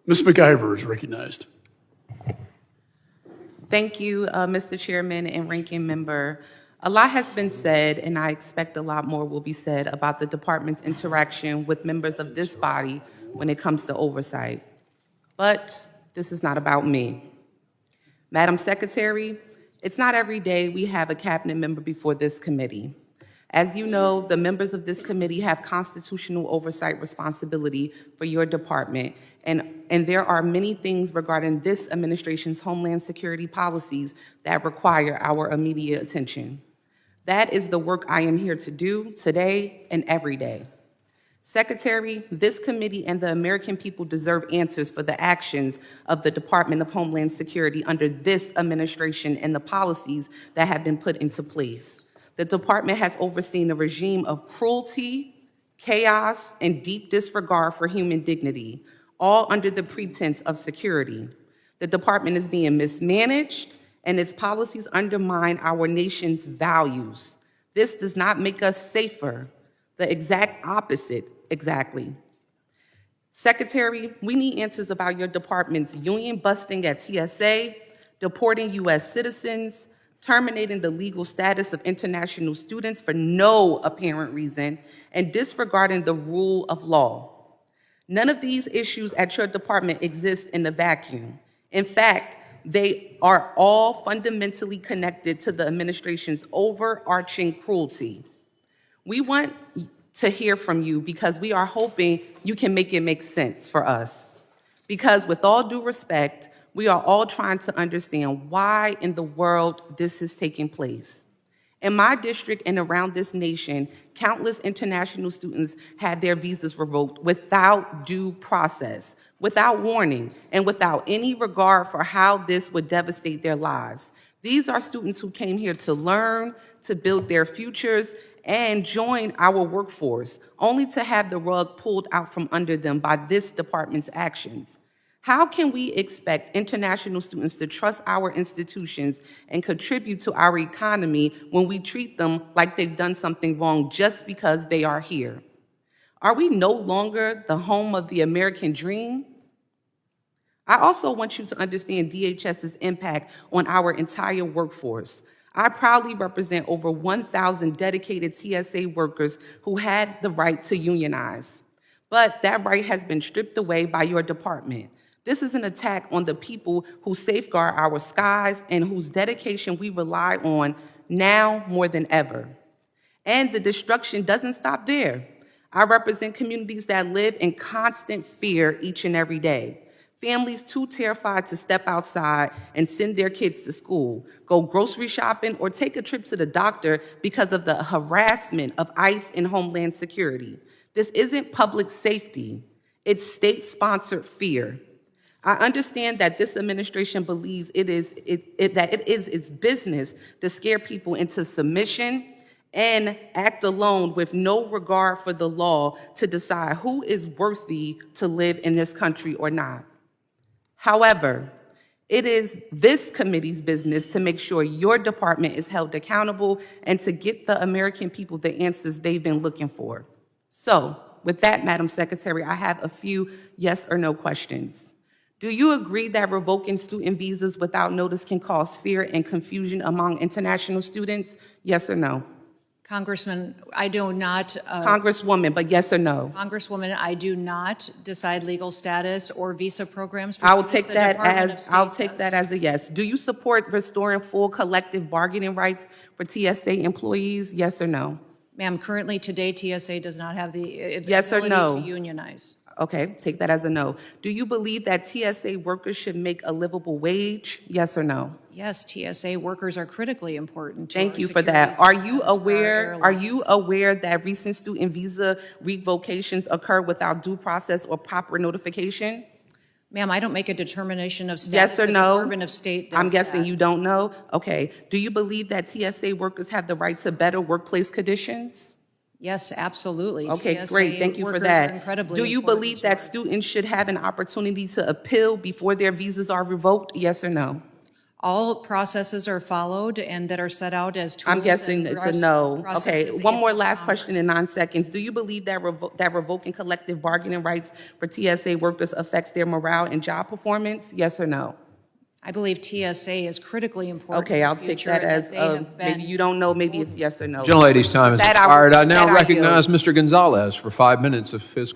Ms. McIver is recognized. Thank you, Mr. Chairman and Ranking Member. A lot has been said, and I expect a lot more will be said about the department's interaction with members of this body when it comes to oversight. But this is not about me. Madam Secretary, it's not every day we have a cabinet member before this committee. As you know, the members of this committee have constitutional oversight responsibility for your department, and there are many things regarding this administration's Homeland Security policies that require our immediate attention. That is the work I am here to do today and every day. Secretary, this committee and the American people deserve answers for the actions of the Department of Homeland Security under this administration and the policies that have been put into place. The department has overseen a regime of cruelty, chaos, and deep disregard for human dignity, all under the pretense of security. The department is being mismanaged, and its policies undermine our nation's values. This does not make us safer. The exact opposite, exactly. Secretary, we need answers about your department's union busting at TSA, deporting U.S. citizens, terminating the legal status of international students for no apparent reason, and disregarding the rule of law. None of these issues at your department exist in a vacuum. In fact, they are all fundamentally connected to the administration's overarching cruelty. We want to hear from you because we are hoping you can make it make sense for us. Because with all due respect, we are all trying to understand why in the world this is taking place. In my district and around this nation, countless international students had their visas revoked without due process, without warning, and without any regard for how this would devastate their lives. These are students who came here to learn, to build their futures, and join our workforce, only to have the rug pulled out from under them by this department's actions. How can we expect international students to trust our institutions and contribute to our economy when we treat them like they've done something wrong just because they are here? Are we no longer the home of the American dream? I also want you to understand DHS's impact on our entire workforce. I proudly represent over 1,000 dedicated TSA workers who had the right to unionize. But that right has been stripped away by your department. This is an attack on the people who safeguard our skies and whose dedication we rely on now more than ever. And the destruction doesn't stop there. I represent communities that live in constant fear each and every day. Families too terrified to step outside and send their kids to school, go grocery shopping, or take a trip to the doctor because of the harassment of ICE and Homeland Security. This isn't public safety, it's state-sponsored fear. I understand that this administration believes that it is its business to scare people into submission and act alone with no regard for the law to decide who is worthy to live in this country or not. However, it is this committee's business to make sure your department is held accountable and to get the American people the answers they've been looking for. So, with that, Madam Secretary, I have a few yes or no questions. Do you agree that revoking student visas without notice can cause fear and confusion among international students? Yes or no? Congressman, I do not. Congresswoman, but yes or no? Congresswoman, I do not decide legal status or visa programs for I'll students. take that as a yes. Do you support restoring full collective bargaining rights for TSA employees? Yes or no? Ma'am, currently today TSA does not have the Yes or ability no? to unionize. Okay, take that as a no. Do you believe that TSA workers should make a livable wage? Yes or no? Yes, TSA workers are critically important to Thank our you for security that. Are you systems for our aware airlines. that recent student visa revocations occur without due process or proper notification? Ma'am, I don't make a determination of status. Yes or The no? Department of State does I'm guessing that. you don't know? Okay. Do you believe that TSA workers have the right to better workplace conditions? Yes, absolutely. Okay, TSA great. Thank you for workers that. are incredibly Do you important believe to that our- students should have an opportunity to appeal before their visas are revoked? Yes or no? All processes are followed and that are set out as tools. I'm guessing and it's a no. Okay, processes one in more this last question in Congress. 9 seconds. Do you believe that that revoking collective bargaining rights for TSA workers affects their morale and job performance? Yes or no? I believe TSA is critically important. Okay, in the I'll take future that and as they have maybe been- you don't know, maybe it's yes or no. Gentlelady's time has That I will- expired. I now that I yield. recognize Mr. Gonzalez for 5 minutes of his